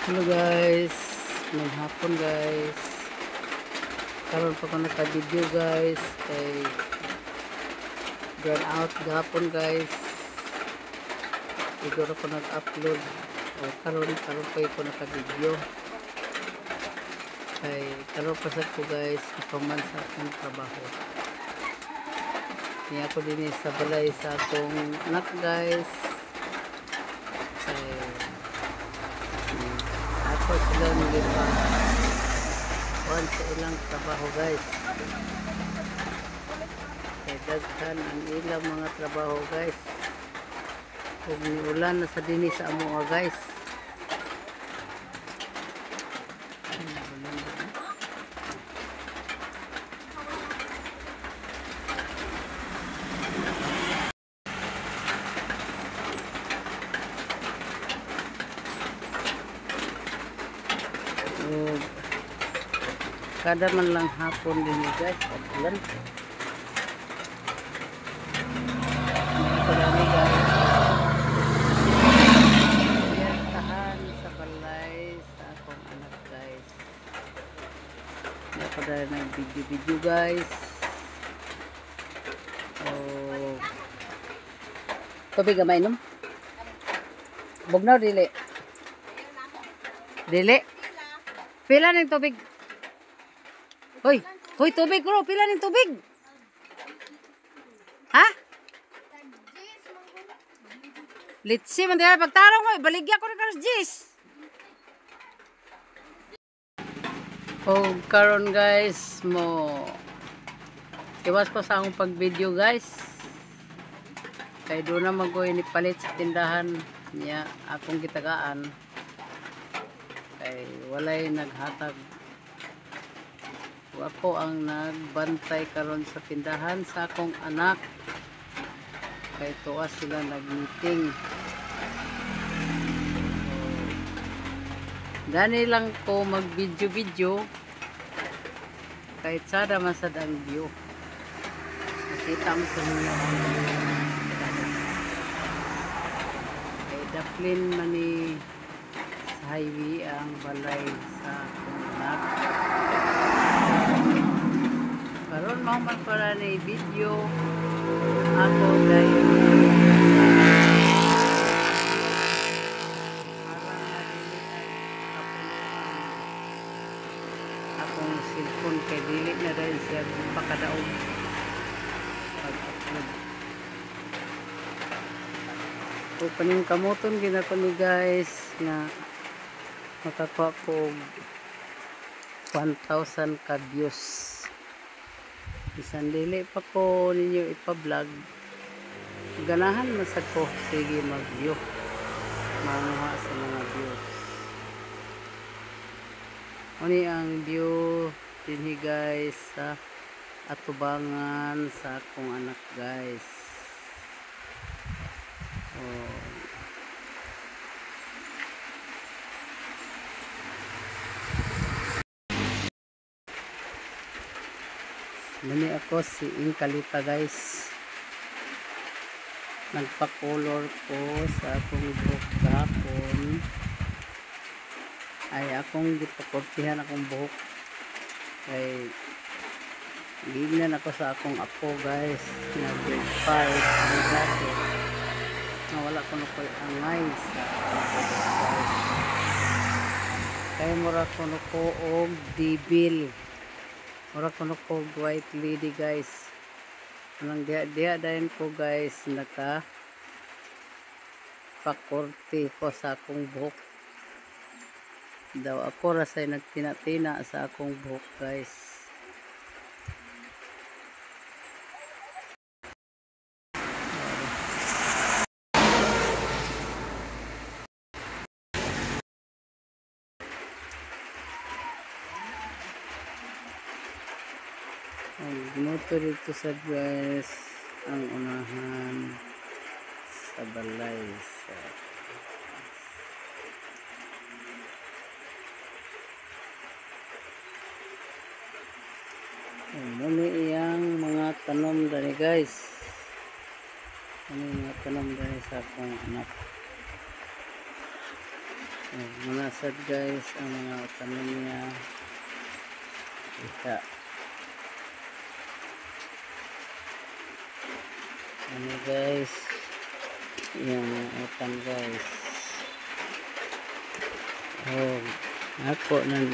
Hello guys, maghapon guys. Karon pa ko naka-video guys kay burn out gahapon guys. Siguro ko nag-upload o karon pa ko naka-video. Kay karon pa sad ko guys ikaman sa akong trabaho. Niya ko din sa balay sa akong anak guys. Ako sila nilipa one sa ilang trabaho guys. Kaya daghan ang ilang mga trabaho guys. Kung ulan na sa dini sa amo guys. Kada man lang hapon din guys at ulan. Marami guys. Yan tahan sa balay sa akong anak guys. Napada ng video guys. Oh. Tubig gamay nom. Bugnaw dili. Dili. Pila ng tubig? Hoy, hoy tubig bro, pila ning tubig? Ha? Litsi man dira pagtarong hoy, baligya ko ni Carlos Jis. Oh, karon guys mo. Iwas ko sa akong pag-video guys. Kay do na magoy ni palit sa tindahan niya akong gitagaan. Kay walay naghatag. Ako ang nagbantay karon sa tindahan sa akong anak. Kay tuwa sila nag-meeting. Gani lang ko mag-video kahit sada masad ang view. Nakita mo sa mga kay daplin man ni sa highway ang balay sa akong anak. Karon mo man para ni video ako dahil akong cellphone kay dili na rin siya pakadaog pag-upload. So paning kamoton ginako ni guys na makakuha ko 1,000 ka views. Bisan dili pa ko ninyo ipa-vlog. Ganahan masad ko sige mag-view. Manguha sa mga views. Oni ang view dinhi guys sa atubangan sa akong anak guys. Oh. Nani ako si Inkalita guys. Nagpa-color ko sa akong buhok kahapon. Ay akong gipakortihan akong buhok. Ay gignan ako sa akong apo guys. Na grade 5 dati. Nawala ko na ko'y angay sa akong buhok guys. Kaya mura ko na ko og dibil. Ora kono ko white lady guys. Anong dia dayon ko guys naka pakorte ko sa akong buhok. Daw ako ra say nagtina-tina sa akong buhok guys. Ginoto dito sa guys ang unahan sa balay sa muna iyang mga tanom dali guys. Ano yung mga tanom dali sa akong anak. Oh, manasad guys ang mga tanim niya. Kita. Ano guys, yung utan guys. Oh, ako nang